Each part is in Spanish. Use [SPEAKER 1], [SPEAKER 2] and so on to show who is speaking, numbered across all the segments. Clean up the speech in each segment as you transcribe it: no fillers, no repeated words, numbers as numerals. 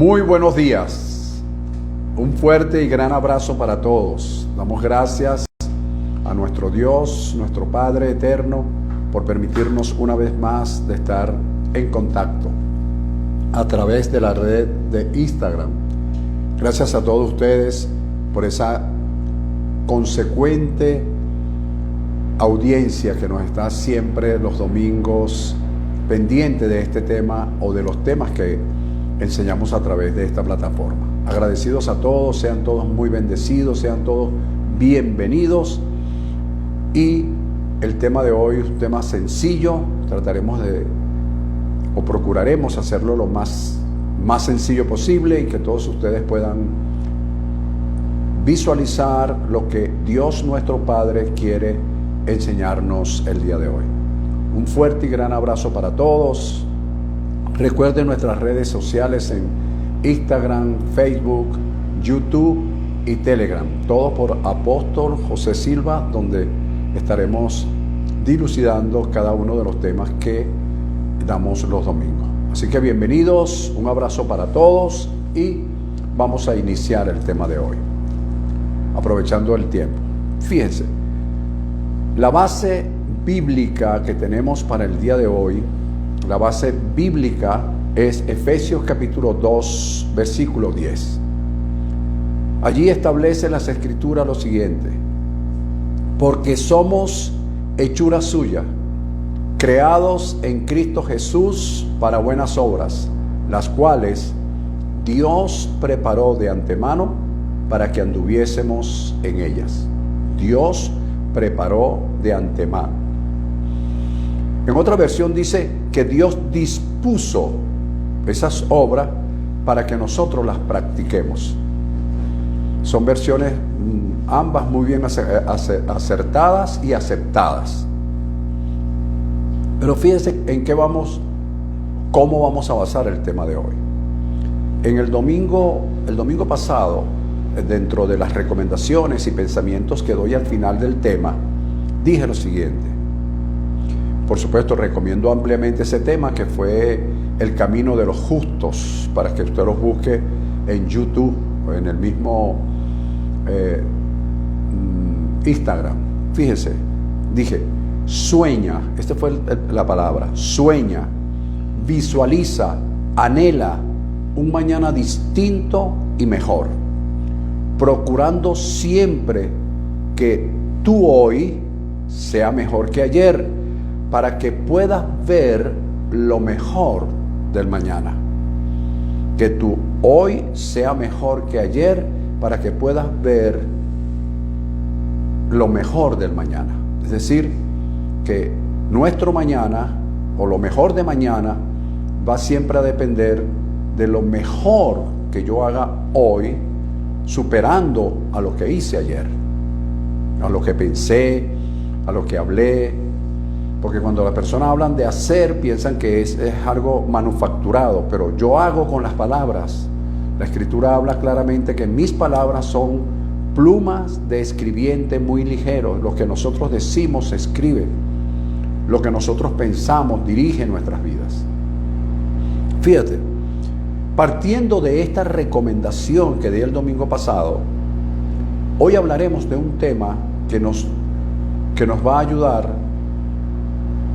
[SPEAKER 1] Muy buenos días. Un fuerte y gran abrazo para todos. Damos gracias a nuestro Dios, nuestro Padre eterno, por permitirnos una vez más de estar en contacto a través de la red de Instagram. Gracias a todos ustedes por esa consecuente audiencia que nos está siempre los domingos pendiente de este tema o de los temas que enseñamos a través de esta plataforma. Agradecidos a todos, sean todos muy bendecidos, sean todos bienvenidos. Y el tema de hoy es un tema sencillo, trataremos de, o procuraremos hacerlo lo más sencillo posible y que todos ustedes puedan visualizar lo que Dios nuestro Padre quiere enseñarnos el día de hoy. Un fuerte y gran abrazo para todos. Recuerden nuestras redes sociales en Instagram, Facebook, YouTube y Telegram. Todo por Apóstol José Silva, donde estaremos dilucidando cada uno de los temas que damos los domingos. Así que bienvenidos, un abrazo para todos y vamos a iniciar el tema de hoy. Aprovechando el tiempo. Fíjense, la base bíblica que tenemos para el día de hoy, la base bíblica es Efesios capítulo 2, versículo 10. Allí establece las Escrituras lo siguiente: porque somos hechura suya, creados en Cristo Jesús para buenas obras, las cuales Dios preparó de antemano para que anduviésemos en ellas. Dios preparó de antemano. En otra versión dice que Dios dispuso esas obras para que nosotros las practiquemos. Son versiones ambas muy bien acertadas y aceptadas. Pero fíjense en qué vamos, cómo vamos a basar el tema de hoy. En el domingo pasado, dentro de las recomendaciones y pensamientos que doy al final del tema, dije lo siguiente. Por supuesto, recomiendo ampliamente ese tema, que fue el camino de los justos, para que usted los busque en YouTube o en el mismo Instagram. Fíjese, dije, sueña, esta fue la palabra, sueña, visualiza, anhela un mañana distinto y mejor, procurando siempre que tu hoy sea mejor que ayer, para que puedas ver lo mejor del mañana. Que tu hoy sea mejor que ayer, para que puedas ver lo mejor del mañana. Es decir, que nuestro mañana o lo mejor de mañana va siempre a depender de lo mejor que yo haga hoy, superando a lo que hice ayer, a lo que pensé, a lo que hablé. Porque cuando las personas hablan de hacer, piensan que es algo manufacturado, pero yo hago con las palabras. La Escritura habla claramente que mis palabras son plumas de escribiente muy ligero. Lo que nosotros decimos se escribe. Lo que nosotros pensamos dirige nuestras vidas. Fíjate, partiendo de esta recomendación que di el domingo pasado, hoy hablaremos de un tema que nos va a ayudar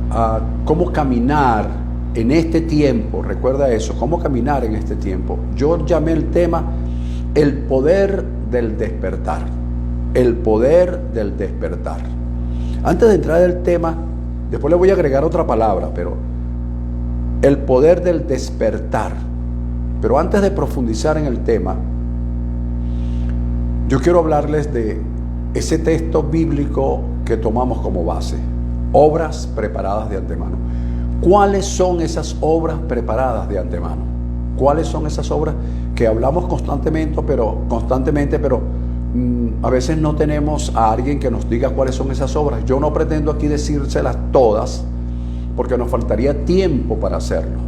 [SPEAKER 1] a cómo caminar en este tiempo. Recuerda eso, cómo caminar en este tiempo. Yo llamé el tema el poder del despertar. El poder del despertar. Antes de entrar en el tema, después le voy a agregar otra palabra, pero el poder del despertar. Pero antes de profundizar en el tema, yo quiero hablarles de ese texto bíblico que tomamos como base. Obras preparadas de antemano. ¿Cuáles son esas obras preparadas de antemano? ¿Cuáles son esas obras que hablamos constantemente, pero a veces no tenemos a alguien que nos diga cuáles son esas obras? Yo no pretendo aquí decírselas todas, porque nos faltaría tiempo para hacerlo.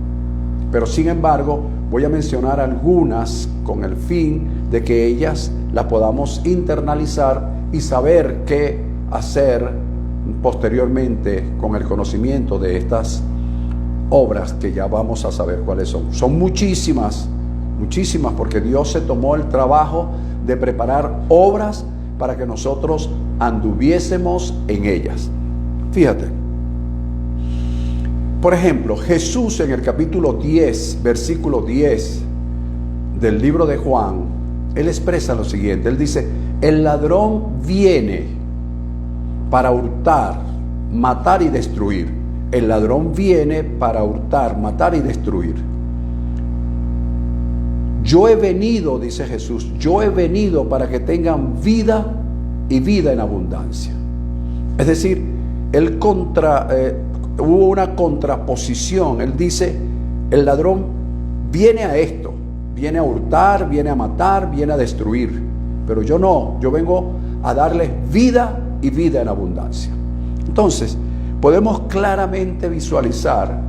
[SPEAKER 1] Pero sin embargo, voy a mencionar algunas con el fin de que ellas las podamos internalizar y saber qué hacer posteriormente con el conocimiento de estas obras que ya vamos a saber cuáles son. Son muchísimas, muchísimas, porque Dios se tomó el trabajo de preparar obras para que nosotros anduviésemos en ellas. Fíjate, por ejemplo, Jesús en el capítulo 10, versículo 10 del libro de Juan, Él expresa lo siguiente. Él dice: el ladrón viene para hurtar, matar y destruir. El ladrón viene para hurtar, matar y destruir. Yo he venido, dice Jesús, yo he venido para que tengan vida y vida en abundancia. Es decir, hubo una contraposición. Él dice: el ladrón viene a esto, viene a hurtar, viene a matar, viene a destruir. Pero yo no, yo vengo a darles vida y vida en abundancia. Entonces, podemos claramente visualizar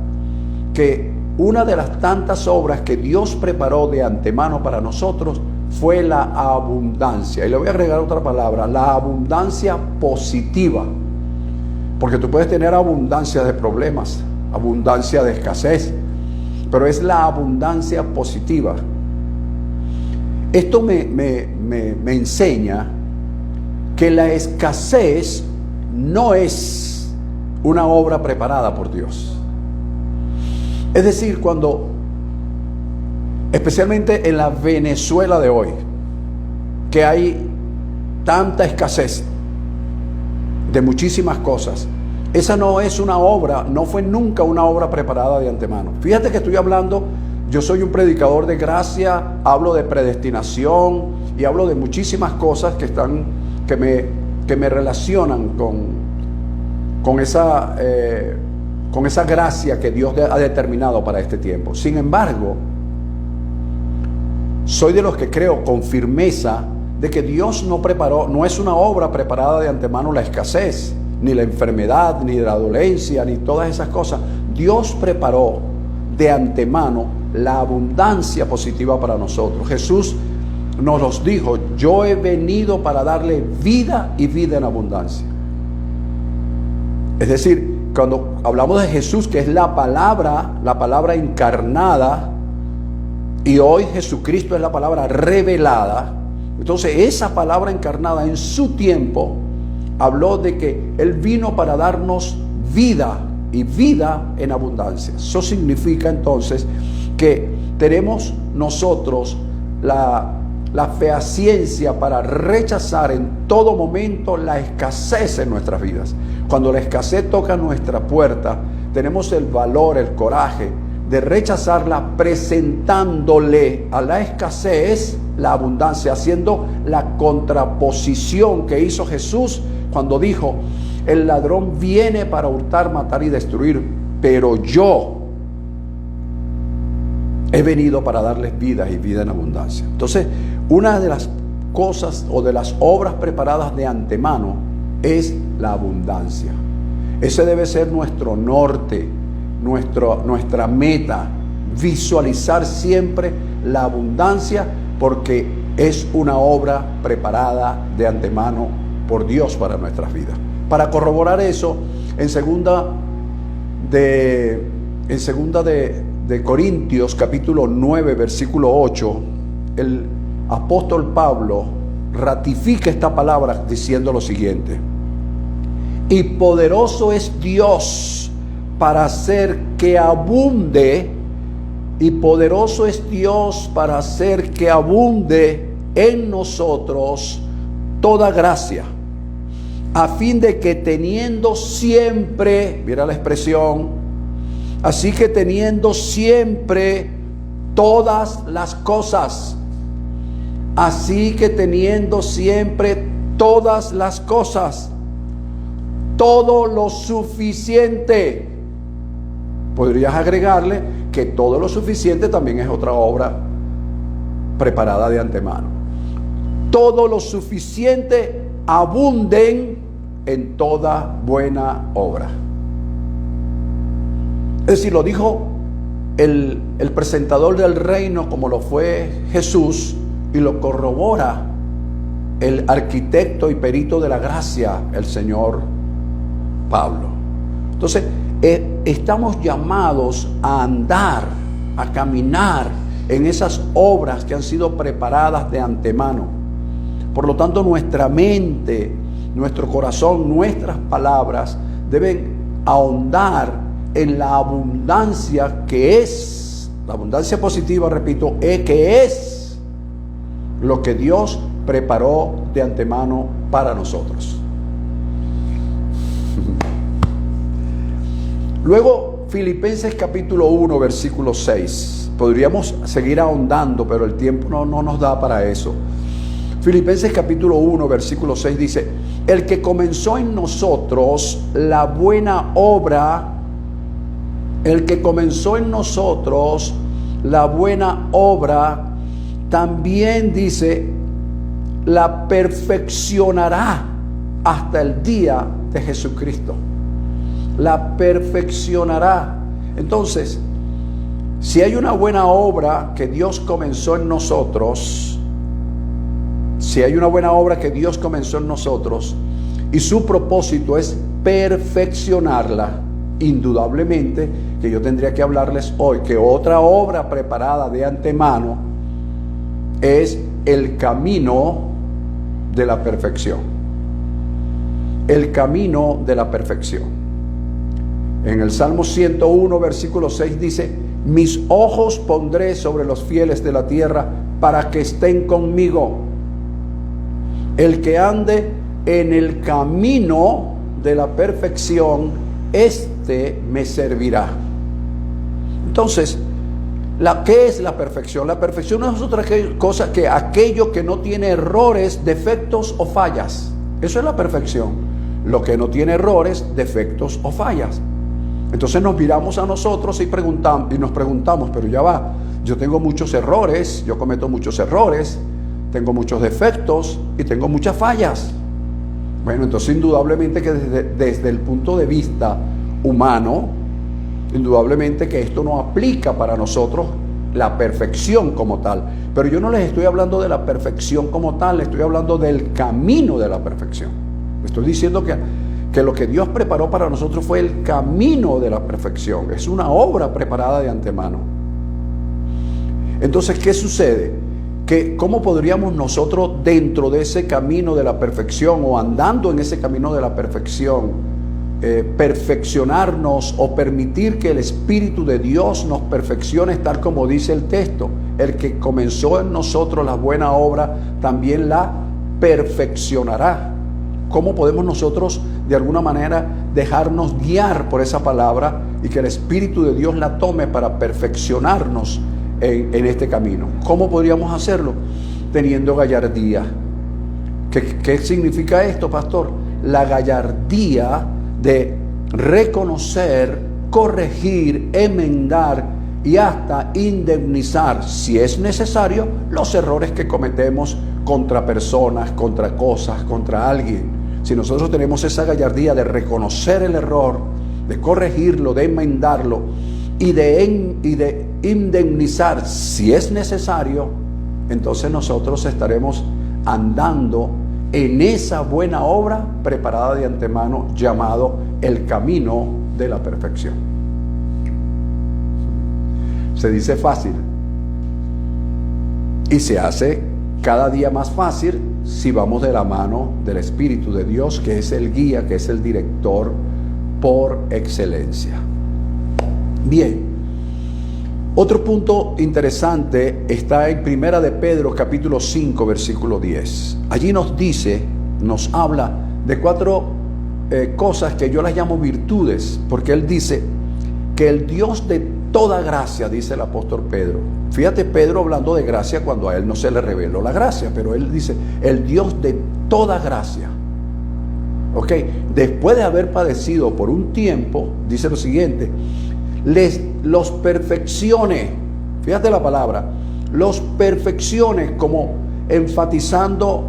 [SPEAKER 1] que una de las tantas obras que Dios preparó de antemano para nosotros fue la abundancia. Y le voy a agregar otra palabra: la abundancia positiva. Porque tú puedes tener abundancia de problemas, abundancia de escasez, pero es la abundancia positiva. Esto me enseña que la escasez no es una obra preparada por Dios. Es decir, especialmente en la Venezuela de hoy, que hay tanta escasez de muchísimas cosas, esa no es una obra, no fue nunca una obra preparada de antemano. Fíjate que estoy hablando, yo soy un predicador de gracia, hablo de predestinación y hablo de muchísimas cosas que me relacionan con esa gracia que Dios ha determinado para este tiempo. Sin embargo, soy de los que creo con firmeza de que Dios no es una obra preparada de antemano la escasez, ni la enfermedad, ni la dolencia, ni todas esas cosas. Dios preparó de antemano la abundancia positiva para nosotros. Jesús nos los dijo: yo he venido para darle vida y vida en abundancia. Es decir, cuando hablamos de Jesús, que es la palabra encarnada, y hoy Jesucristo es la palabra revelada, entonces esa palabra encarnada en su tiempo habló de que Él vino para darnos vida y vida en abundancia. Eso significa entonces que tenemos nosotros la fehaciencia para rechazar en todo momento la escasez en nuestras vidas. Cuando la escasez toca nuestra puerta, tenemos el valor, el coraje de rechazarla, presentándole a la escasez la abundancia, haciendo la contraposición que hizo Jesús cuando dijo: el ladrón viene para hurtar, matar y destruir, pero yo he venido para darles vida y vida en abundancia. Entonces, una de las cosas o de las obras preparadas de antemano es la abundancia. Ese debe ser nuestro norte, nuestra meta, visualizar siempre la abundancia, porque es una obra preparada de antemano por Dios para nuestras vidas. Para corroborar eso, en segunda de Corintios capítulo 9 versículo 8, el apóstol Pablo ratifica esta palabra diciendo lo siguiente: y poderoso es Dios para hacer que abunde, y poderoso es Dios para hacer que abunde en nosotros toda gracia, a fin de que teniendo siempre, mira la expresión, así que teniendo siempre todas las cosas, así que teniendo siempre todas las cosas, todo lo suficiente. Podrías agregarle que todo lo suficiente también es otra obra preparada de antemano. Todo lo suficiente abunden en toda buena obra. Es decir, lo dijo el presentador del reino, como lo fue Jesús, y lo corrobora el arquitecto y perito de la gracia, el Señor Pablo. Entonces, estamos llamados a andar, a caminar en esas obras que han sido preparadas de antemano. Por lo tanto, nuestra mente, nuestro corazón, nuestras palabras deben ahondar en la abundancia que es, la abundancia positiva, repito, que es lo que Dios preparó de antemano para nosotros. Luego, Filipenses capítulo 1, versículo 6. Podríamos seguir ahondando, pero el tiempo no nos da para eso. Filipenses capítulo 1, versículo 6 dice: el que comenzó en nosotros la buena obra, el que comenzó en nosotros la buena obra, también dice, la perfeccionará hasta el día de Jesucristo. La perfeccionará. Entonces, si hay una buena obra que Dios comenzó en nosotros, si hay una buena obra que Dios comenzó en nosotros y su propósito es perfeccionarla, indudablemente que yo tendría que hablarles hoy que otra obra preparada de antemano es el camino de la perfección. El camino de la perfección. En el Salmo 101, versículo 6 dice: mis ojos pondré sobre los fieles de la tierra para que estén conmigo. El que ande en el camino de la perfección, este me servirá. Entonces, ¿qué es la perfección? La perfección no es otra cosa que aquello que no tiene errores, defectos o fallas. Eso es la perfección. Lo que no tiene errores, defectos o fallas. Entonces nos miramos a nosotros y nos preguntamos, pero ya va, yo tengo muchos errores, yo cometo muchos errores, tengo muchos defectos y tengo muchas fallas. Bueno, entonces indudablemente que desde el punto de vista humano, indudablemente que esto no aplica para nosotros la perfección como tal. Pero yo no les estoy hablando de la perfección como tal, les estoy hablando del camino de la perfección. Estoy diciendo que lo que Dios preparó para nosotros fue el camino de la perfección. Es una obra preparada de antemano. Entonces, ¿qué sucede? ¿Cómo podríamos nosotros, dentro de ese camino de la perfección o andando en ese camino de la perfección, perfeccionarnos o permitir que el Espíritu de Dios nos perfeccione, tal como dice el texto? El que comenzó en nosotros la buena obra también la perfeccionará. ¿Cómo podemos nosotros de alguna manera dejarnos guiar por esa palabra y que el Espíritu de Dios la tome para perfeccionarnos en este camino? ¿Cómo podríamos hacerlo? Teniendo gallardía. ¿Qué significa esto, pastor? La gallardía de reconocer, corregir, enmendar y hasta indemnizar, si es necesario, los errores que cometemos contra personas, contra cosas, contra alguien. Si nosotros tenemos esa gallardía de reconocer el error, de corregirlo, de enmendarlo y de indemnizar si es necesario, entonces nosotros estaremos andando en esa buena obra preparada de antemano, llamado el camino de la perfección. Se dice fácil y se hace cada día más fácil si vamos de la mano del Espíritu de Dios, que es el guía, que es el director por excelencia. Bien, otro punto interesante está en Primera de Pedro capítulo 5 versículo 10. Allí nos habla de cuatro cosas que yo las llamo virtudes, porque él dice que el Dios de toda gracia, dice el apóstol Pedro. Fíjate, Pedro hablando de gracia cuando a él no se le reveló la gracia, pero él dice el Dios de toda gracia. Ok, después de haber padecido por un tiempo, dice lo siguiente: los perfeccione. Fíjate la palabra, los perfeccione, como enfatizando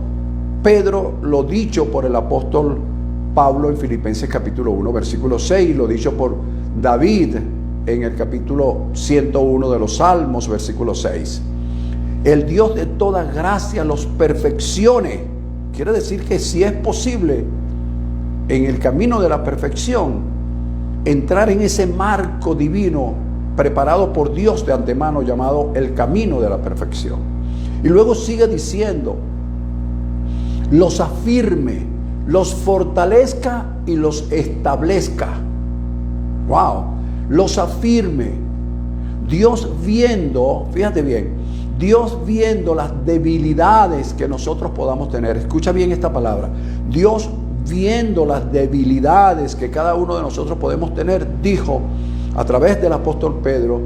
[SPEAKER 1] Pedro lo dicho por el apóstol Pablo en Filipenses capítulo 1 versículo 6, lo dicho por David en el capítulo 101 de los Salmos versículo 6. El Dios de toda gracia los perfeccione. Quiere decir que si es posible en el camino de la perfección entrar en ese marco divino preparado por Dios de antemano, llamado el camino de la perfección. Y luego sigue diciendo, los afirme, los fortalezca y los establezca. Wow, los afirme. Dios viendo, fíjate bien, Dios viendo las debilidades que nosotros podamos tener. Escucha bien esta palabra. Dios viendo las debilidades que cada uno de nosotros podemos tener, dijo a través del apóstol Pedro,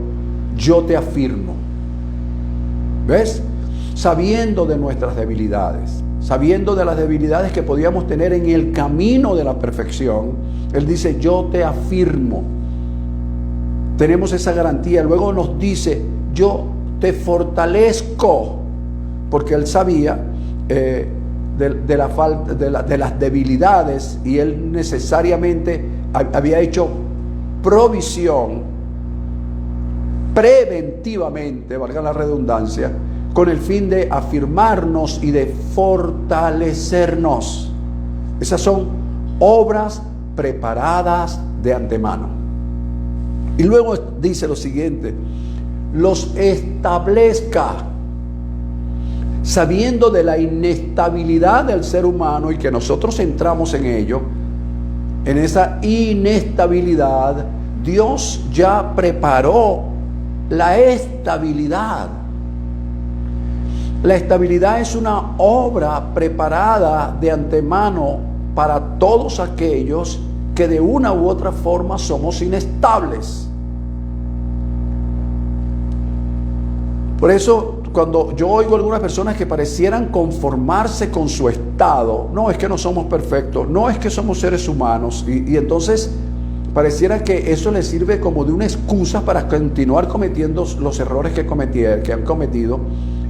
[SPEAKER 1] yo te afirmo. ¿Ves? Sabiendo de nuestras debilidades, sabiendo de las debilidades que podíamos tener en el camino de la perfección, Él dice, yo te afirmo. Tenemos esa garantía. Luego nos dice, yo te fortalezco, porque Él sabía de la falta, de las debilidades, y Él necesariamente había hecho provisión preventivamente, valga la redundancia, con el fin de afirmarnos y de fortalecernos. Esas son obras preparadas de antemano. Y luego dice lo siguiente, los establezca, sabiendo de la inestabilidad del ser humano y que nosotros entramos en ello. En esa inestabilidad, Dios ya preparó la estabilidad. La estabilidad es una obra preparada de antemano para todos aquellos que de una u otra forma somos inestables. Por eso, cuando yo oigo a algunas personas que parecieran conformarse con su estado, no, es que no somos perfectos, no, es que somos seres humanos, y entonces pareciera que eso les sirve como de una excusa para continuar cometiendo los errores que han cometido.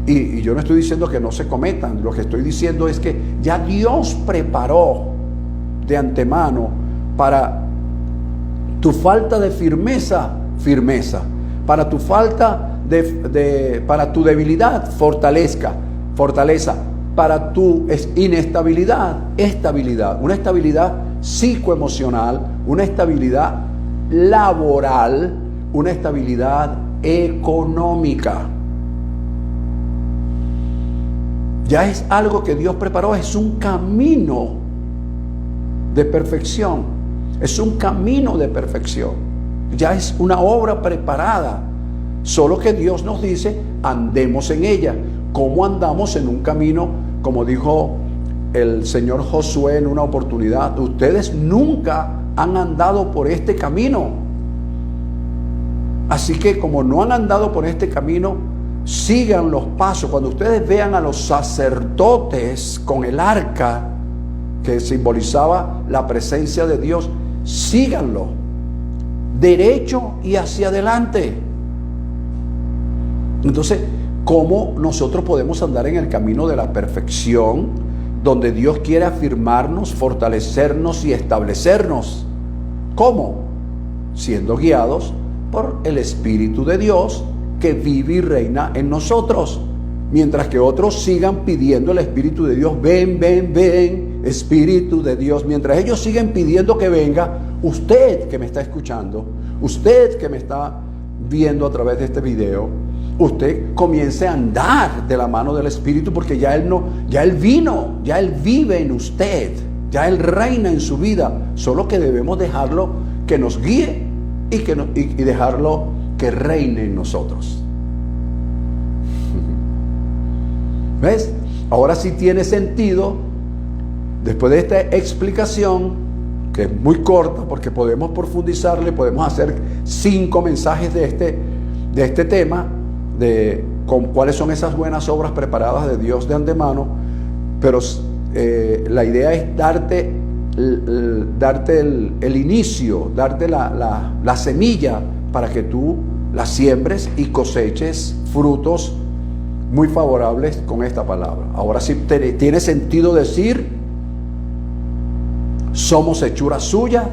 [SPEAKER 1] Y yo no estoy diciendo que no se cometan, lo que estoy diciendo es que ya Dios preparó de antemano para tu falta de firmeza, para tu falta para tu debilidad, fortaleza, para tu inestabilidad, estabilidad, una estabilidad psicoemocional, una estabilidad laboral, una estabilidad económica. Ya es algo que Dios preparó, es un camino de perfección, ya es una obra preparada, solo que Dios nos dice, andemos en ella. ¿Cómo andamos en un camino? Como dijo el Señor Josué en una oportunidad, ustedes nunca han andado por este camino, así que como no han andado por este camino, sigan los pasos. Cuando ustedes vean a los sacerdotes con el arca que simbolizaba la presencia de Dios, síganlo derecho y hacia adelante. Entonces, ¿cómo nosotros podemos andar en el camino de la perfección, donde Dios quiere afirmarnos, fortalecernos y establecernos? ¿Cómo? Siendo guiados por el Espíritu de Dios que vive y reina en nosotros, mientras que otros sigan pidiendo al Espíritu de Dios, ven, Espíritu de Dios. Mientras ellos siguen pidiendo que venga, usted que me está escuchando, usted que me está viendo a través de este video, usted comience a andar de la mano del Espíritu, porque ya Él vino, ya Él vive en usted, ya Él reina en su vida, solo que debemos dejarlo que nos guíe y dejarlo que reine en nosotros. ¿Ves? Ahora sí tiene sentido, después de esta explicación, que es muy corta porque podemos profundizarle, podemos hacer 5 mensajes de este tema, de cuáles son esas buenas obras preparadas de Dios de antemano, pero la idea es darte el inicio, darte la semilla para que tú la siembres y coseches frutos muy favorables con esta palabra. Ahora sí tiene sentido decir, somos hechuras suyas,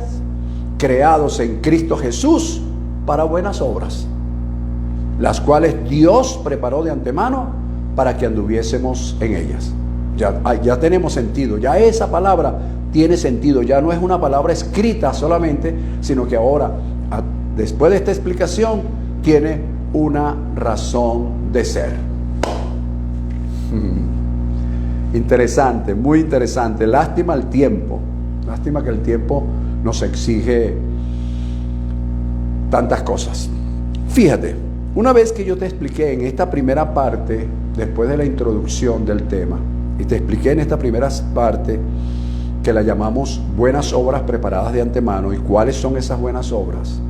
[SPEAKER 1] creados en Cristo Jesús para buenas obras, las cuales Dios preparó de antemano para que anduviésemos en ellas. Ya tenemos sentido, ya esa palabra tiene sentido, ya no es una palabra escrita solamente, sino que ahora, después de esta explicación, tiene una razón de ser. Interesante, muy interesante. Lástima el tiempo. Lástima que el tiempo nos exige tantas cosas. Fíjate, una vez que yo te expliqué en esta primera parte, después de la introducción del tema, y te expliqué en esta primera parte que la llamamos buenas obras preparadas de antemano, y cuáles son esas buenas obras.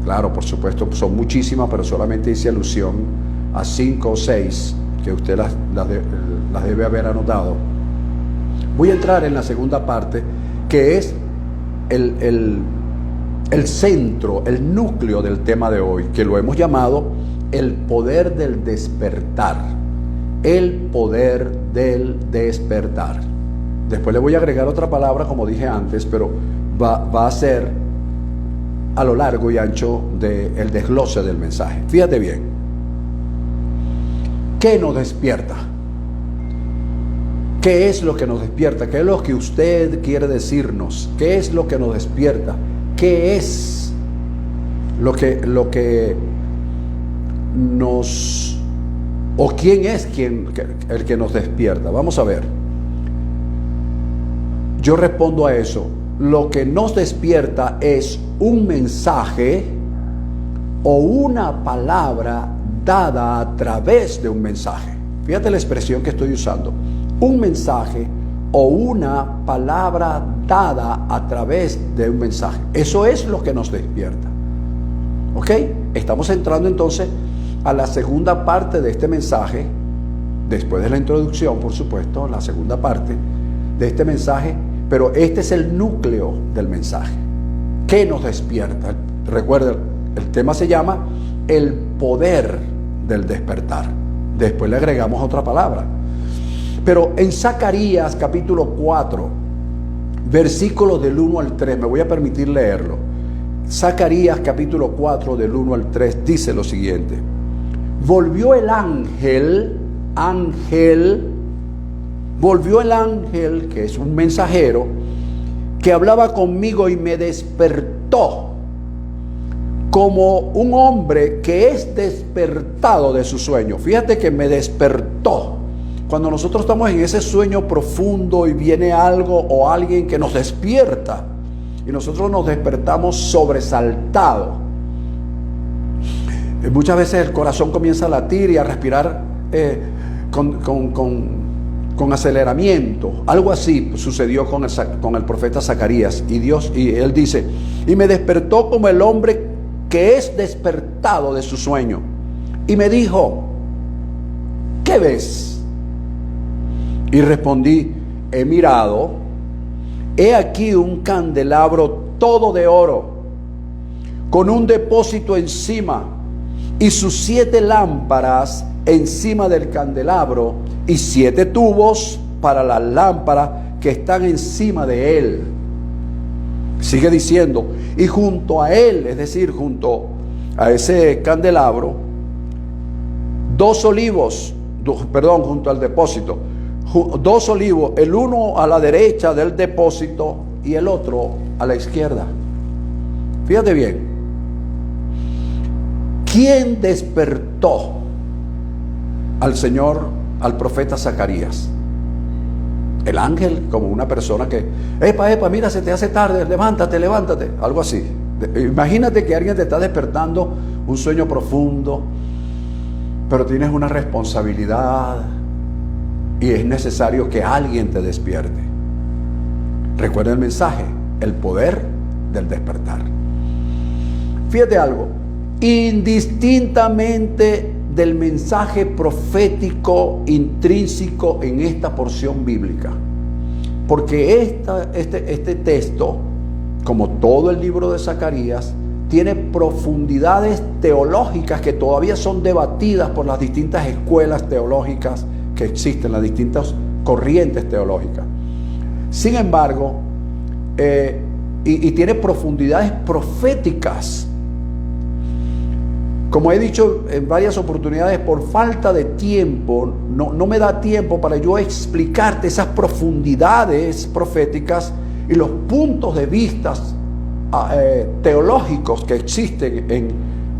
[SPEAKER 1] Claro, por supuesto, son muchísimas, pero solamente hice alusión a 5 o 6 que usted las debe haber anotado. Voy a entrar en la segunda parte, que es el centro, el núcleo del tema de hoy, que lo hemos llamado el poder del despertar. El poder del despertar. Después le voy a agregar otra palabra, como dije antes, pero va a ser a lo largo y ancho del desglose del mensaje. Fíjate bien. ¿Qué nos despierta? ¿Qué es lo que nos despierta? ¿Qué es lo que usted quiere decirnos? ¿Qué es lo que nos despierta? ¿Qué es lo que nos... o quién es el que nos despierta? Vamos a ver. Yo respondo a eso. Lo que nos despierta es un mensaje o una palabra dada a través de un mensaje. Fíjate la expresión que estoy usando. Un mensaje o una palabra dada a través de un mensaje. Eso es lo que nos despierta. ¿Ok? Estamos entrando entonces a la segunda parte de este mensaje, después de la introducción, por supuesto, la segunda parte de este mensaje, pero este es el núcleo del mensaje. ¿Qué nos despierta? Recuerda, el tema se llama el poder del despertar. Después le agregamos otra palabra. Pero en Zacarías capítulo 4, versículos del 1 al 3, me voy a permitir leerlo. Zacarías capítulo 4 del 1 al 3 dice lo siguiente: volvió el ángel, que es un mensajero, que hablaba conmigo y me despertó como un hombre que es despertado de su sueño. Fíjate que me despertó. Cuando nosotros estamos en ese sueño profundo y viene algo o alguien que nos despierta, y nosotros nos despertamos sobresaltados. Muchas veces el corazón comienza a latir y a respirar con aceleramiento. Algo así sucedió con el profeta Zacarías. Y él dice: y me despertó como el hombre que es despertado de su sueño. Y me dijo: ¿qué ves? Y respondí: he mirado, he aquí un candelabro todo de oro, con un depósito encima, y sus 7 lámparas encima del candelabro, y 7 tubos para las lámparas que están encima de él. Sigue diciendo: y junto a él, es decir, junto a ese candelabro, 2 olivos, junto al depósito, 2 olivos, el uno a la derecha del depósito y el otro a la izquierda. Fíjate bien. ¿Quién despertó al Señor, al profeta Zacarías? El ángel, como una persona que, epa, mira, se te hace tarde, levántate, algo así. Imagínate que alguien te está despertando un sueño profundo, pero tienes una responsabilidad y es necesario que alguien te despierte. Recuerda el mensaje, el poder del despertar. Fíjate algo, indistintamente del mensaje profético intrínseco en esta porción bíblica, porque este texto, como todo el libro de Zacarías, tiene profundidades teológicas que todavía son debatidas por las distintas escuelas teológicas que existen, las distintas corrientes teológicas. Sin embargo, y tiene profundidades proféticas. Como he dicho en varias oportunidades, por falta de tiempo, no me da tiempo para yo explicarte esas profundidades proféticas y los puntos de vista teológicos que existen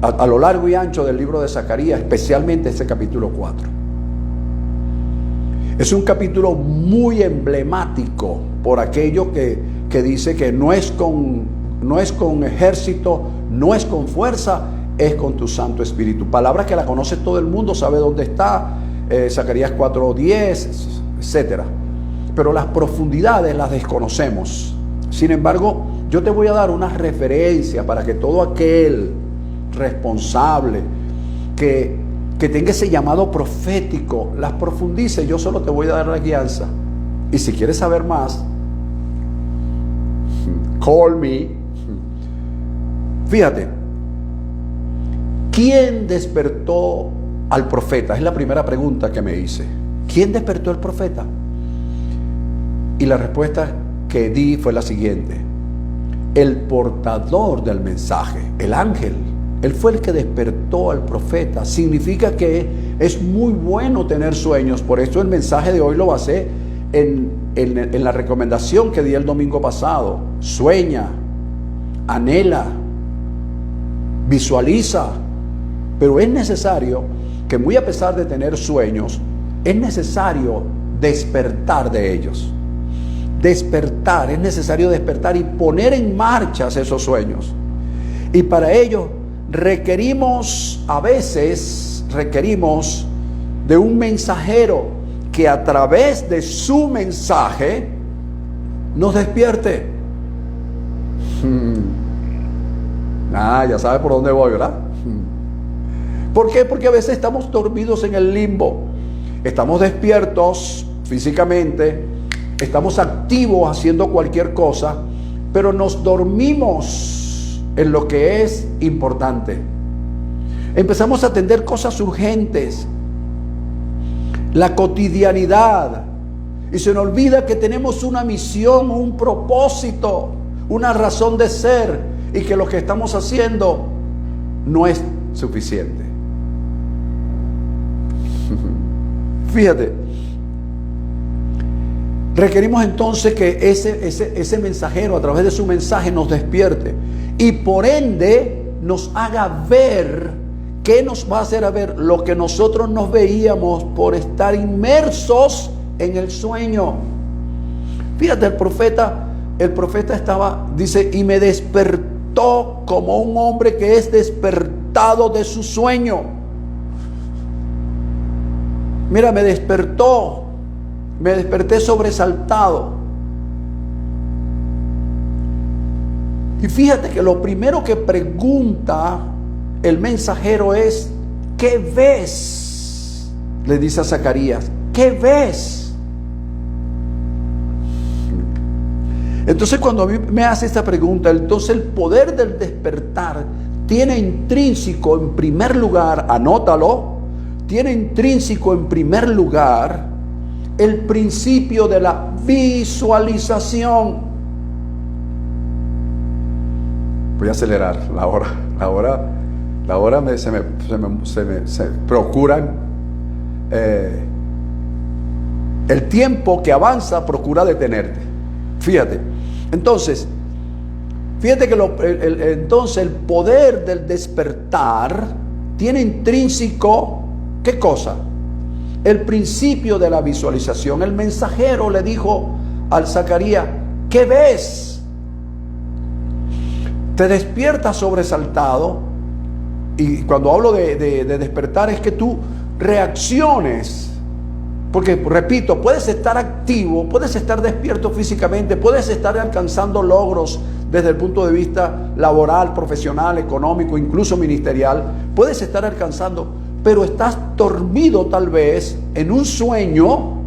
[SPEAKER 1] a lo largo y ancho del libro de Zacarías, especialmente este capítulo 4. Es un capítulo muy emblemático por aquello que dice que no es con ejército, no es con fuerza, es con tu Santo Espíritu. Palabra que la conoce todo el mundo, sabe dónde está, Zacarías 4:10, etcétera. Pero las profundidades las desconocemos. Sin embargo, yo te voy a dar una referencia para que todo aquel responsable que tenga ese llamado profético las profundice. Yo solo te voy a dar la guianza. Y si quieres saber más, call me. Fíjate, ¿quién despertó al profeta? Es la primera pregunta que me hice. ¿Quién despertó al profeta? Y la respuesta que di fue la siguiente: el portador del mensaje, el ángel. Él fue el que despertó al profeta. Significa que es muy bueno tener sueños. Por eso el mensaje de hoy lo basé en la recomendación que di el domingo pasado. Sueña, anhela, visualiza. Pero es necesario que, muy a pesar de tener sueños, es necesario despertar de ellos. Despertar, es necesario despertar y poner en marcha esos sueños. Y para ello a veces requerimos de un mensajero que a través de su mensaje nos despierte. Ya sabe por dónde voy, ¿verdad? ¿Por qué? Porque a veces estamos dormidos en el limbo. Estamos despiertos físicamente, estamos activos haciendo cualquier cosa, pero nos dormimos en lo que es importante. Empezamos a atender cosas urgentes, la cotidianidad, y se nos olvida que tenemos una misión, un propósito, una razón de ser, y que lo que estamos haciendo no es suficiente. Fíjate, requerimos entonces que ese mensajero, a través de su mensaje, nos despierte y por ende nos haga ver. ¿Qué nos va a hacer a ver? Lo que nosotros nos veíamos por estar inmersos en el sueño. Fíjate, el profeta dice, y me despertó como un hombre que es despertado de su sueño. Mira, me desperté sobresaltado. Y fíjate que lo primero que pregunta el mensajero es: ¿qué ves? Le dice a Zacarías: ¿qué ves? Entonces, cuando a mí me hace esta pregunta, entonces el poder del despertar tiene intrínseco, en primer lugar, anótalo, tiene intrínseco en primer lugar el principio de la visualización. Voy a acelerar la hora se procura, el tiempo que avanza procura detenerte. Fíjate, entonces que entonces el poder del despertar tiene intrínseco, ¿qué cosa? El principio de la visualización. El mensajero le dijo al Zacarías: ¿qué ves? Te despiertas sobresaltado. Y cuando hablo de despertar es que tú reacciones. Porque, repito, puedes estar activo, puedes estar despierto físicamente, puedes estar alcanzando logros desde el punto de vista laboral, profesional, económico, incluso ministerial. Puedes estar alcanzando, pero estás dormido tal vez en un sueño.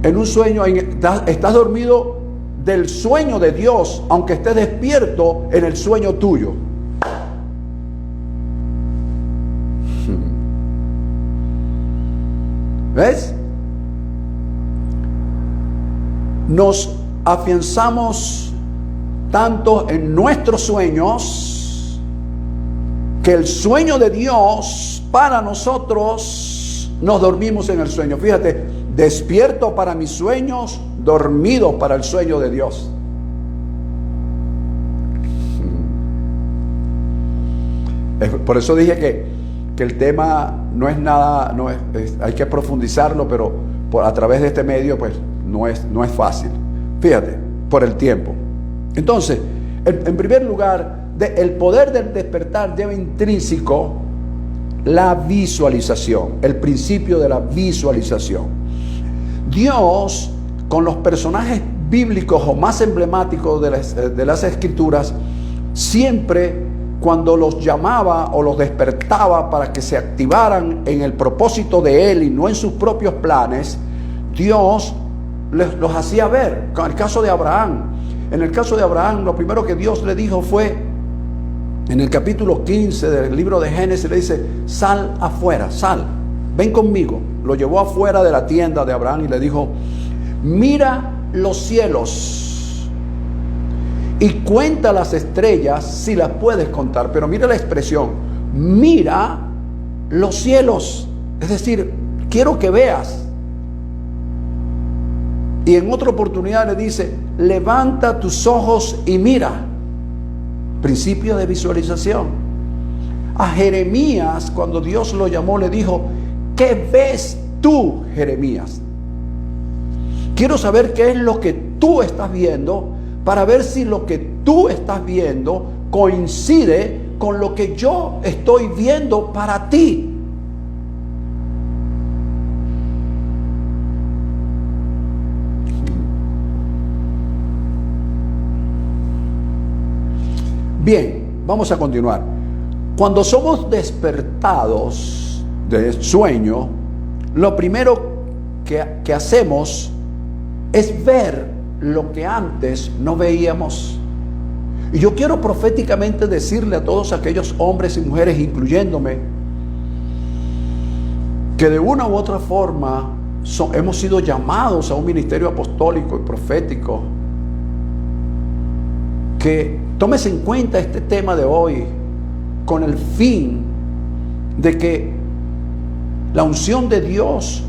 [SPEAKER 1] Estás dormido del sueño de Dios, aunque estés despierto en el sueño tuyo. ¿Ves? Nos afianzamos tanto en nuestros sueños que el sueño de Dios para nosotros nos dormimos en el sueño. Fíjate, despierto para mis sueños, dormido para el sueño de Por eso dije que el tema no es nada, hay que profundizarlo, pero a través de este medio pues no es fácil. Fíjate, por el tiempo. Entonces, en primer lugar, el poder del despertar lleva intrínseco la visualización, el principio de la visualización. Dios, con los personajes bíblicos o más emblemáticos de las Escrituras, siempre cuando los llamaba o los despertaba para que se activaran en el propósito de Él y no en sus propios planes, Dios los hacía ver. En el caso de Abraham, lo primero que Dios le dijo fue, en el capítulo 15 del libro de Génesis, le dice: sal afuera, sal, ven conmigo. Lo llevó afuera de la tienda de Abraham y le dijo: mira los cielos y cuenta las estrellas si las puedes contar. Pero mira la expresión: mira los cielos. Es decir, quiero que veas. Y en otra oportunidad le dice: levanta tus ojos y mira. Principio de visualización. A Jeremías, cuando Dios lo llamó, le dijo: ¿qué ves tú, Jeremías? Quiero saber qué es lo que tú estás viendo, para ver si lo que tú estás viendo coincide con lo que yo estoy viendo para ti. Bien, vamos a continuar. Cuando somos despertados de sueño, lo primero que hacemos es ver lo que antes no veíamos. Y yo quiero proféticamente decirle a todos aquellos hombres y mujeres, incluyéndome, que de una u otra forma hemos sido llamados a un ministerio apostólico y profético, que tomes en cuenta este tema de hoy con el fin de que la unción de Dios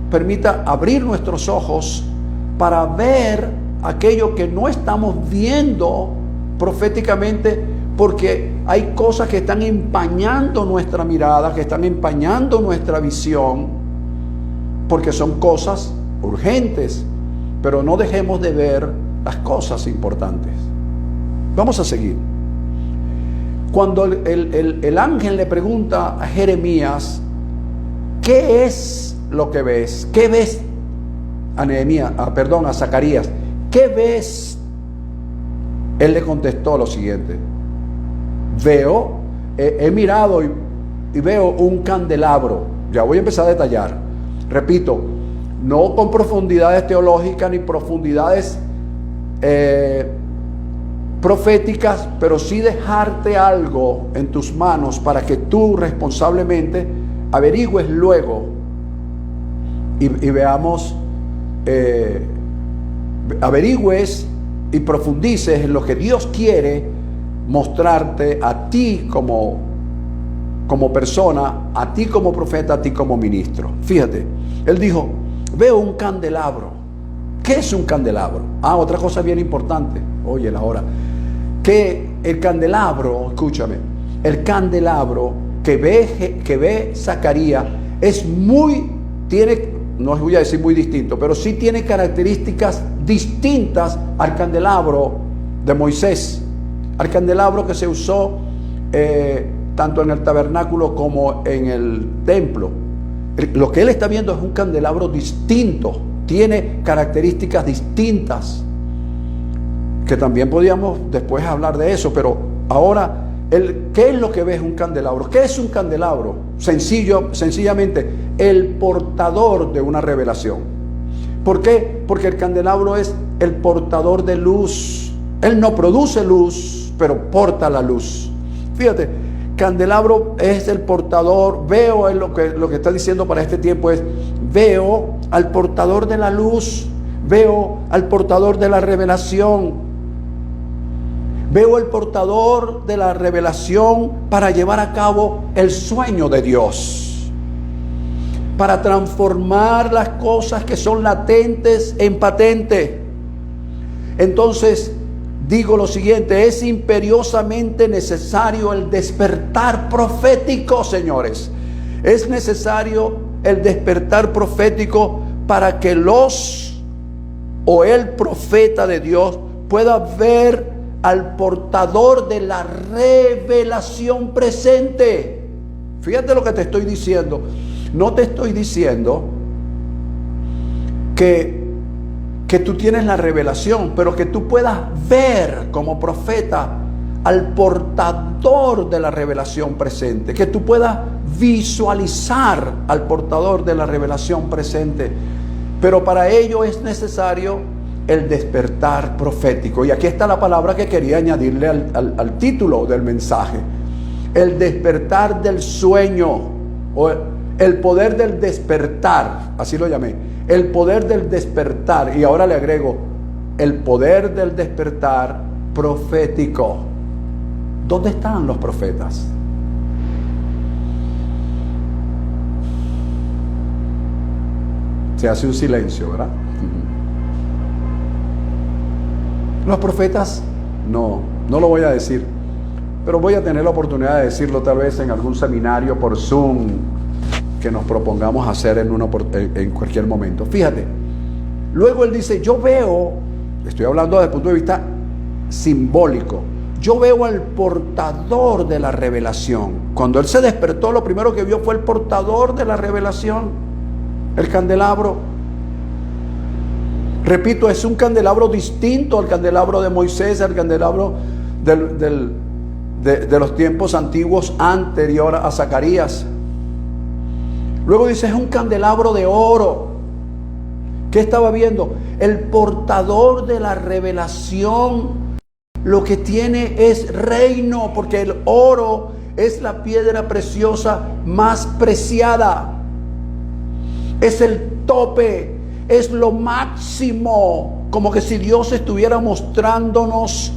[SPEAKER 1] permita abrir nuestros ojos para ver aquello que no estamos viendo proféticamente, porque hay cosas que están empañando nuestra mirada, que están empañando nuestra visión, porque son cosas urgentes, pero no dejemos de ver las cosas importantes. Vamos a seguir. Cuando el ángel le pregunta a Jeremías: ¿qué es lo que ves? ¿Qué ves? A Zacarías: ¿qué ves? Él le contestó lo siguiente: he mirado y veo un candelabro. Ya voy a empezar a detallar. Repito, no con profundidades teológicas ni profundidades proféticas, pero sí dejarte algo en tus manos para que tú responsablemente averigües luego y veamos, averigües y profundices en lo que Dios quiere mostrarte a ti como persona, a ti como profeta, a ti como ministro. Fíjate, él dijo: veo un candelabro. ¿Qué es un candelabro? Otra cosa bien importante. Óyela ahora. Que el candelabro, escúchame, el candelabro que ve Zacarías no voy a decir muy distinto, pero sí tiene características distintas al candelabro de Moisés, al candelabro que se usó tanto en el tabernáculo como en el templo. Lo que él está viendo es un candelabro distinto, tiene características distintas, que también podíamos después hablar de eso, pero ahora, ¿qué es lo que ves un candelabro? ¿Qué es un candelabro? Sencillamente, el portador de una revelación. ¿Por qué? Porque el candelabro es el portador de luz. Él no produce luz, pero porta la luz. Fíjate, candelabro es el portador. Veo lo que está diciendo para este tiempo es: veo al portador de la luz, veo al portador de la revelación. Veo el portador de la revelación para llevar a cabo el sueño de Dios, para transformar las cosas que son latentes en patente. Entonces, digo lo siguiente: es imperiosamente necesario el despertar profético, señores. Es necesario el despertar profético para que el profeta de Dios pueda ver al portador de la revelación presente. Fíjate lo que te estoy diciendo. No te estoy diciendo que tú tienes la revelación, pero que tú puedas ver como profeta al portador de la revelación presente, que tú puedas visualizar al portador de la revelación presente. Pero para ello es necesario el despertar profético. Y aquí está la palabra que quería añadirle al título del mensaje: el despertar del sueño, o el poder del despertar, así lo llamé, el poder del despertar. Y ahora le agrego el poder del despertar profético. ¿Dónde están los profetas? Se hace un silencio, ¿verdad? Los profetas, no lo voy a decir, pero voy a tener la oportunidad de decirlo tal vez en algún seminario por Zoom que nos propongamos hacer en cualquier momento. Fíjate, luego él dice: yo veo, estoy hablando desde el punto de vista simbólico, yo veo al portador de la revelación. Cuando él se despertó, lo primero que vio fue el portador de la revelación, el candelabro. Repito, es un candelabro distinto al candelabro de Moisés, al candelabro de los tiempos antiguos anterior a Zacarías. Luego dice: es un candelabro de oro. ¿Qué estaba viendo? El portador de la revelación lo que tiene es reino, porque el oro es la piedra preciosa más preciada. Es el tope, es lo máximo, como que si Dios estuviera mostrándonos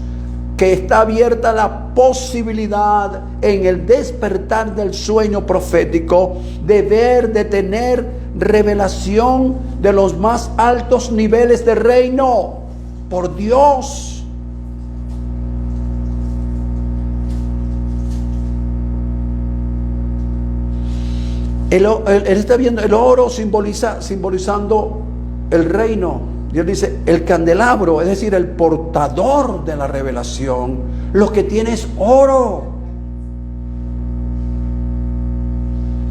[SPEAKER 1] que está abierta la posibilidad en el despertar del sueño profético de ver, de tener revelación de los más altos niveles de reino por Dios. Él está viendo el oro simbolizando el reino. Dios dice: el candelabro, es decir, el portador de la revelación, lo que tiene es oro.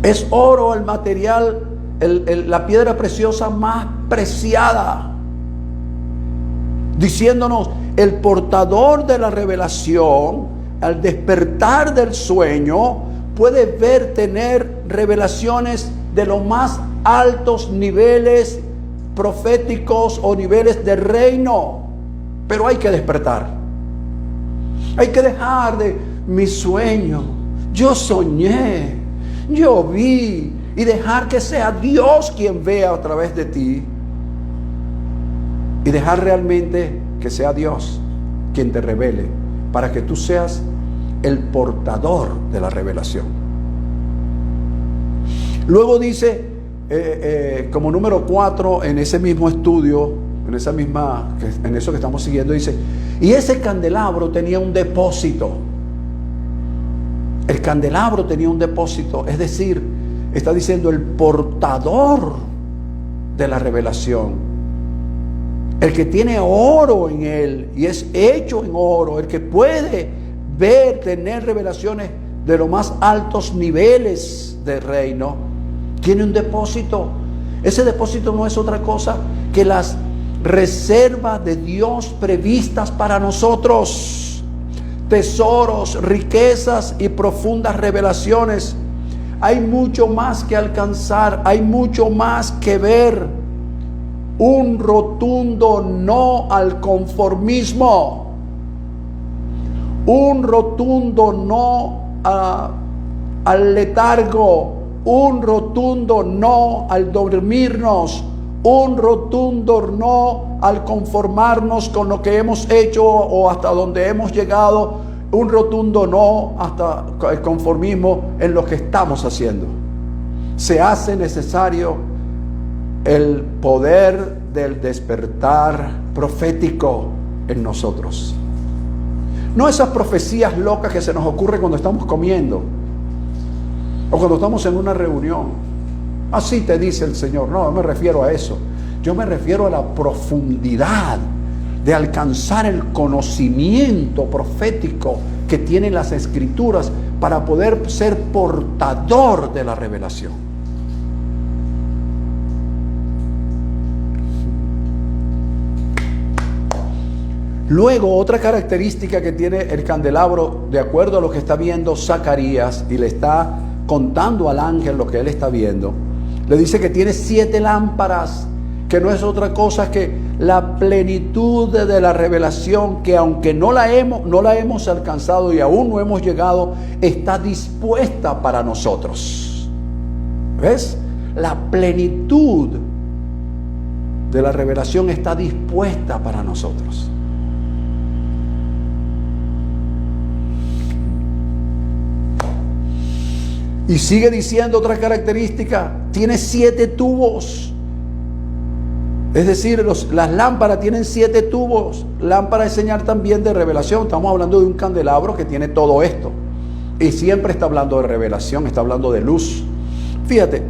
[SPEAKER 1] Es oro el material, la piedra preciosa más preciada. Diciéndonos: el portador de la revelación, al despertar del sueño, puede tener revelaciones de los más altos niveles proféticos o niveles de reino. Pero hay que despertar. Hay que dejar de mi sueño, yo soñé, yo vi, y dejar que sea Dios quien vea a través de ti, y dejar realmente que sea Dios quien te revele, para que tú seas el portador de la revelación. Luego dice, como número 4 en ese mismo estudio, en eso que estamos siguiendo, dice: y ese candelabro tenía un depósito. El candelabro tenía un depósito, es decir, está diciendo el portador de la revelación, el que tiene oro en él y es hecho en oro, el que puede ver, tener revelaciones de los más altos niveles del reino, tiene un depósito. Ese depósito no es otra cosa que las reservas de Dios previstas para nosotros, tesoros, riquezas y profundas revelaciones. Hay mucho más que alcanzar, hay mucho más que ver. Un rotundo no al conformismo, un rotundo no al letargo, un rotundo no al dormirnos, un rotundo no al conformarnos con lo que hemos hecho o hasta donde hemos llegado, un rotundo no hasta el conformismo en lo que estamos haciendo. Se hace necesario el poder del despertar profético en nosotros. No esas profecías locas que se nos ocurren cuando estamos comiendo o cuando estamos en una reunión. Así te dice el Señor. No, no me refiero a eso. Yo me refiero a la profundidad de alcanzar el conocimiento profético que tienen las Escrituras para poder ser portador de la revelación. Luego, otra característica que tiene el candelabro, de acuerdo a lo que está viendo Zacarías, y le está contando al ángel lo que él está viendo, le dice que tiene 7 lámparas, que no es otra cosa que la plenitud de la revelación, que aunque no la hemos alcanzado y aún no hemos llegado, está dispuesta para nosotros. ¿Ves? La plenitud de la revelación está dispuesta para nosotros. Y sigue diciendo otra característica, tiene 7 tubos. Es decir, las lámparas tienen 7 tubos. Lámpara es señal también de revelación. Estamos hablando de un candelabro que tiene todo esto. Y siempre está hablando de revelación, está hablando de luz. Fíjate,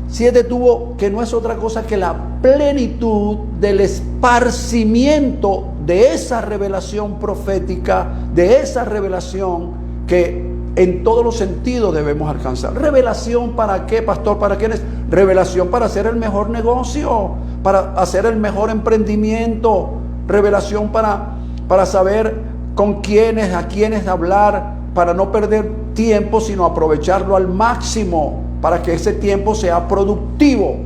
[SPEAKER 1] 7 tubos que no es otra cosa que la plenitud del esparcimiento de esa revelación profética, de esa revelación que en todos los sentidos debemos alcanzar. ¿Revelación para qué, pastor? ¿Para quiénes? Revelación para hacer el mejor negocio, para hacer el mejor emprendimiento. Revelación para saber con quiénes, a quiénes hablar, para no perder tiempo, sino aprovecharlo al máximo, para que ese tiempo sea productivo.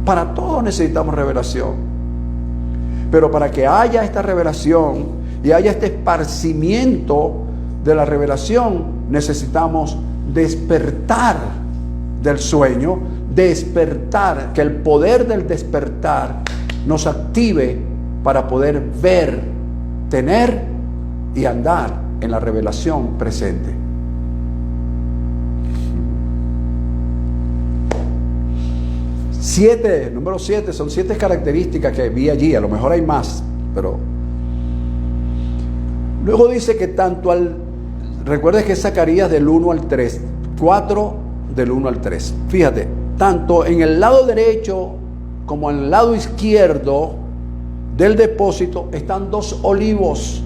[SPEAKER 1] Para todo necesitamos revelación. Pero para que haya esta revelación y haya este esparcimiento de la revelación, necesitamos despertar del sueño, despertar, que el poder del despertar nos active para poder ver, tener y andar en la revelación presente. Número 7, son 7 características que vi allí, a lo mejor hay más, pero luego dice que recuerda que es Zacarías del 1 al 3, 4 del 1 al 3. Fíjate, tanto en el lado derecho como en el lado izquierdo del depósito están 2 olivos.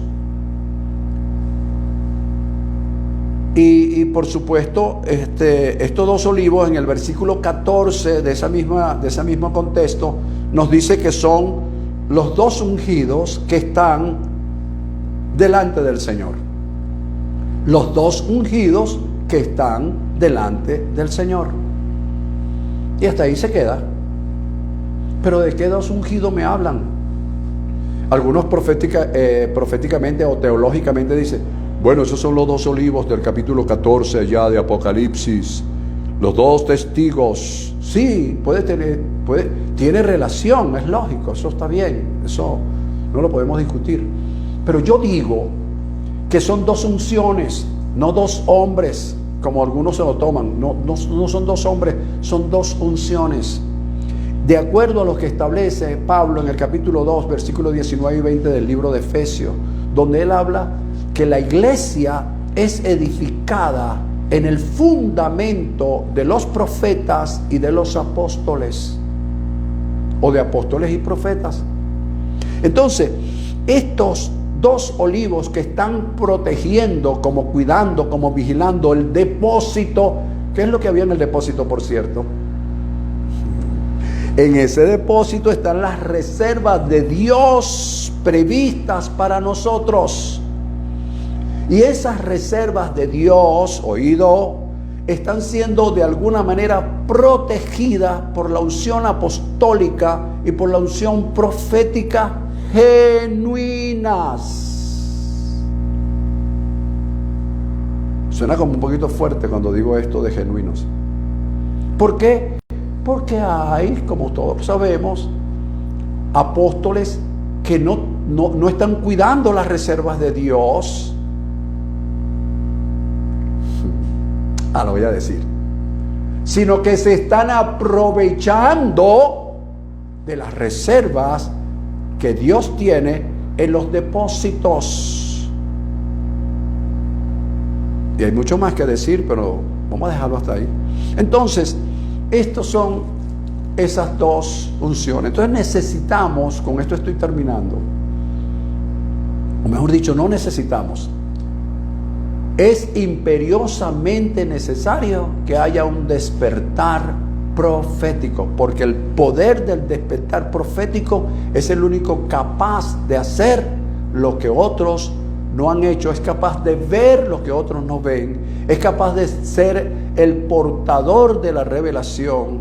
[SPEAKER 1] Y por supuesto, estos 2 olivos en el versículo 14 de ese mismo contexto nos dice que son los 2 ungidos que están delante del Señor. Los 2 ungidos que están delante del Señor. Y hasta ahí se queda. Pero ¿de qué 2 ungidos me hablan? Algunos proféticamente o teológicamente dicen, bueno, esos son los 2 olivos del capítulo 14 ya de Apocalipsis. Los 2 testigos. Sí, tiene relación, es lógico, eso está bien, eso no lo podemos discutir. Pero yo digo que son 2 unciones, no 2 hombres, como algunos se lo toman. No son 2 hombres, son 2 unciones. De acuerdo a lo que establece Pablo en el capítulo 2, versículos 19 y 20 del libro de Efesios, donde él habla que la iglesia es edificada en el fundamento de los profetas y de los apóstoles, o de apóstoles y profetas. Entonces, estos 2 olivos que están protegiendo, como cuidando, como vigilando el depósito. ¿Qué es lo que había en el depósito, por cierto? En ese depósito están las reservas de Dios previstas para nosotros. Y esas reservas de Dios, oído, están siendo de alguna manera protegidas por la unción apostólica y por la unción profética genuinas. Suena como un poquito fuerte cuando digo esto de genuinos. ¿Por qué? Porque hay, como todos sabemos, apóstoles que no están cuidando las reservas de Dios. Lo voy a decir. Sino que se están aprovechando de las reservas que Dios tiene en los depósitos. Y hay mucho más que decir, pero vamos a dejarlo hasta ahí. Entonces, estos son esas dos unciones. Entonces necesitamos, con esto estoy terminando, o mejor dicho, no necesitamos, es imperiosamente necesario que haya un despertar profético, porque el poder del despertar profético es el único capaz de hacer lo que otros no han hecho, es capaz de ver lo que otros no ven, es capaz de ser el portador de la revelación,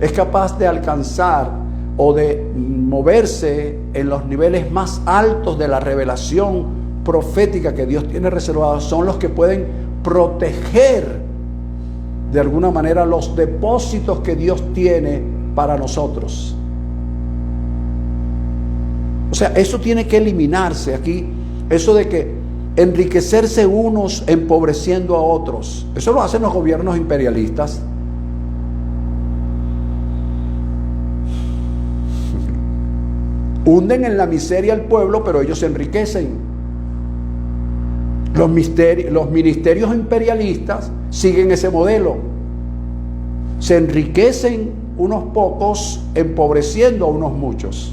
[SPEAKER 1] es capaz de alcanzar o de moverse en los niveles más altos de la revelación profética que Dios tiene reservada. Son los que pueden proteger de alguna manera los depósitos que Dios tiene para nosotros. O sea, eso tiene que eliminarse aquí. Eso de que enriquecerse unos empobreciendo a otros, eso lo hacen los gobiernos imperialistas. Hunden en la miseria al pueblo, pero ellos se enriquecen. Los ministerios imperialistas siguen ese modelo. Se enriquecen unos pocos empobreciendo a unos muchos.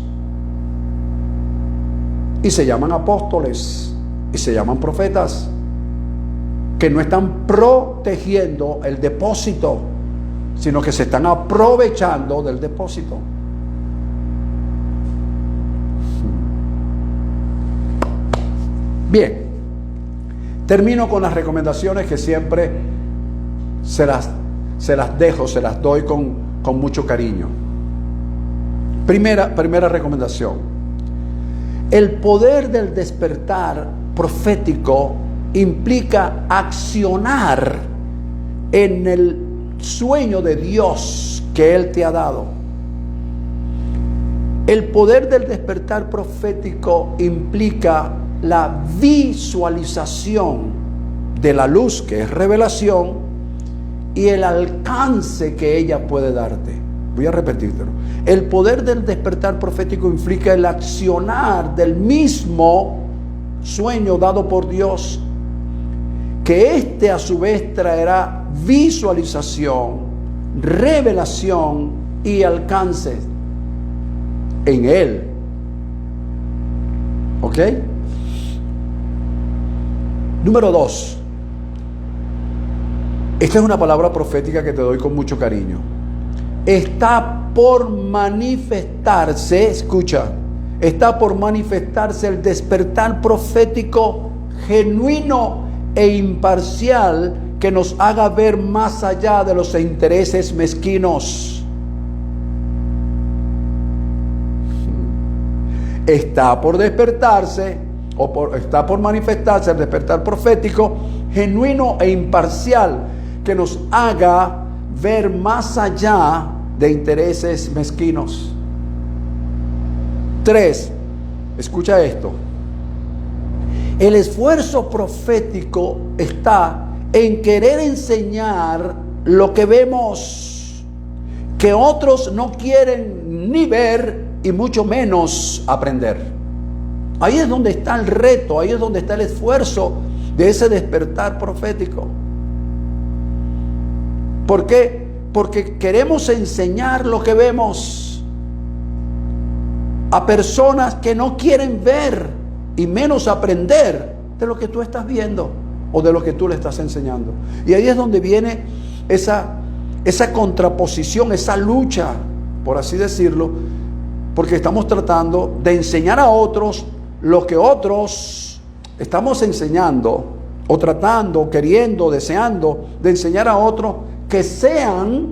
[SPEAKER 1] Y se llaman apóstoles y se llaman profetas, que no están protegiendo el depósito, sino que se están aprovechando del depósito. Bien, termino con las recomendaciones que siempre se las doy con mucho cariño. Primera recomendación. El poder del despertar profético implica accionar en el sueño de Dios que Él te ha dado. El poder del despertar profético implica la visualización de la luz, que es revelación, y el alcance que ella puede darte. Voy a repetírtelo. El poder del despertar profético implica el accionar del mismo sueño dado por Dios, que éste a su vez traerá visualización, revelación y alcance en Él. ¿Ok? Número 2. Esta es una palabra profética que te doy con mucho cariño. Está por manifestarse, escucha, está por manifestarse el despertar profético genuino e imparcial que nos haga ver más allá de los intereses mezquinos. Está por despertarse, está por manifestarse el despertar profético genuino e imparcial que nos haga ver más allá de intereses mezquinos. 3. Escucha esto. El esfuerzo profético está en querer enseñar lo que vemos, que otros no quieren ni ver y mucho menos aprender. Ahí es donde está el reto, ahí es donde está el esfuerzo de ese despertar profético. ¿Por qué? Porque queremos enseñar lo que vemos a personas que no quieren ver y menos aprender de lo que tú estás viendo o de lo que tú le estás enseñando. Y ahí es donde viene esa contraposición, esa lucha, por así decirlo, porque estamos tratando de enseñar a otros lo que otros estamos enseñando, o tratando, queriendo, deseando de enseñar a otros que sean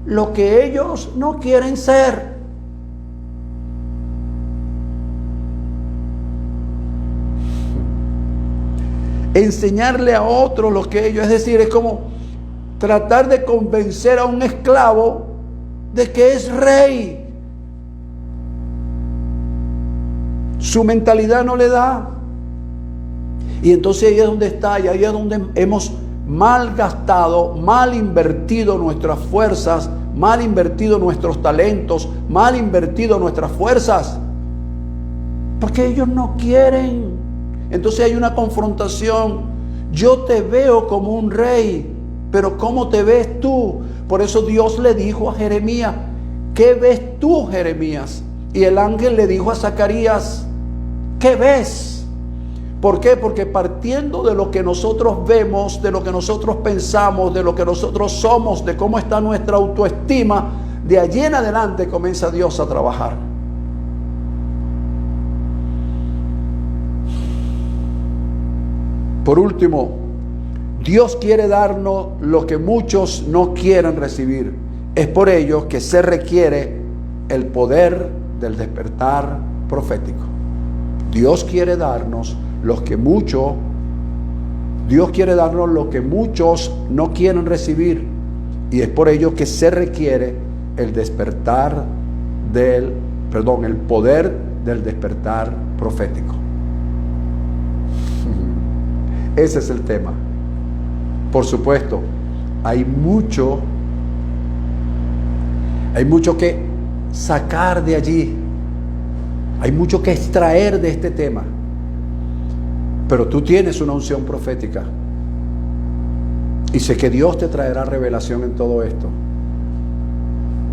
[SPEAKER 1] lo que ellos no quieren ser. Enseñarle a otros lo que ellos, es decir, es como tratar de convencer a un esclavo de que es rey. Su mentalidad no le da. Y entonces ahí es donde está, y ahí es donde hemos mal gastado, mal invertido nuestras fuerzas, mal invertido nuestros talentos, mal invertido nuestras fuerzas, porque ellos no quieren. Entonces hay una confrontación Yo te veo como un rey, pero ¿cómo te ves tú? Por eso Dios le dijo a Jeremías, ¿qué ves tú, Jeremías? Y el ángel le dijo a Zacarías, ¿qué ves? ¿Por qué? Porque partiendo de lo que nosotros vemos, de lo que nosotros pensamos, de lo que nosotros somos, de cómo está nuestra autoestima, de allí en adelante comienza Dios a trabajar. Por último, Dios quiere darnos lo que muchos no quieren recibir. Es por ello que se requiere el poder del despertar profético. Dios quiere darnos lo que muchos no quieren recibir. Y es por ello que se requiere el poder del despertar profético. Ese es el tema. Por supuesto, hay mucho que sacar de allí. Hay mucho que extraer de este tema. Pero tú tienes una unción profética. Y sé que Dios te traerá revelación en todo esto.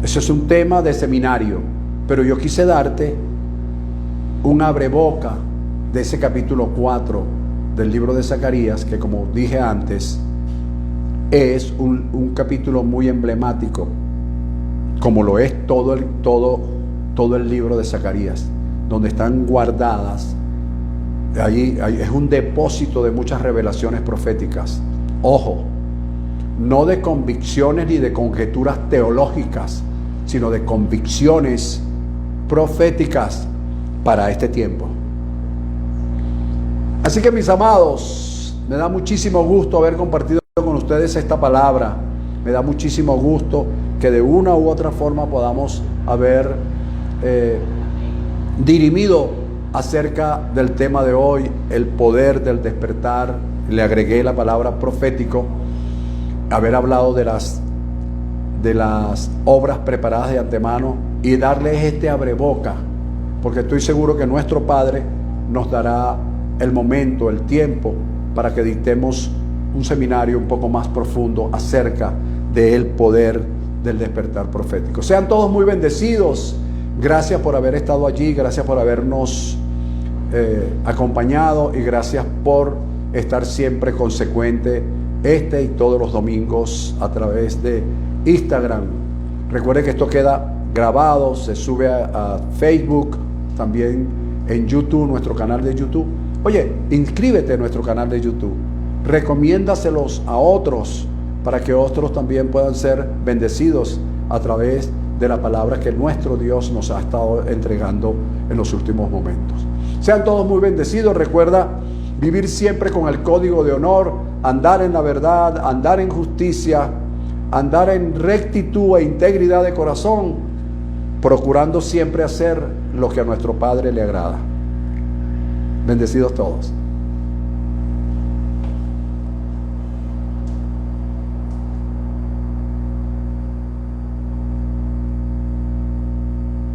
[SPEAKER 1] Ese es un tema de seminario. Pero yo quise darte un abreboca de ese capítulo 4 del libro de Zacarías, que como dije antes, es un capítulo muy emblemático, como lo es todo el libro de Zacarías, donde están guardadas, allí es un depósito de muchas revelaciones proféticas. Ojo, no de convicciones ni de conjeturas teológicas, sino de convicciones proféticas para este tiempo. Así que, mis amados, me da muchísimo gusto haber compartido con ustedes esta palabra. Me da muchísimo gusto que de una u otra forma podamos haber dirimido acerca del tema de hoy, el poder del despertar. Le agregué la palabra profético, haber hablado de las obras preparadas de antemano y darles este abreboca, porque estoy seguro que nuestro Padre nos dará el momento, el tiempo, para que dictemos un seminario un poco más profundo acerca del poder del despertar profético. Sean todos muy bendecidos. Gracias por haber estado allí, gracias por habernos acompañado y gracias por estar siempre consecuente este y todos los domingos a través de Instagram. Recuerde que esto queda grabado, se sube a Facebook, también en YouTube, nuestro canal de YouTube. Oye, inscríbete a nuestro canal de YouTube, recomiéndaselos a otros para que otros también puedan ser bendecidos a través de la palabra que nuestro Dios nos ha estado entregando en los últimos momentos. Sean todos muy bendecidos. Recuerda vivir siempre con el código de honor, andar en la verdad, andar en justicia, andar en rectitud e integridad de corazón, procurando siempre hacer lo que a nuestro Padre le agrada. Bendecidos todos.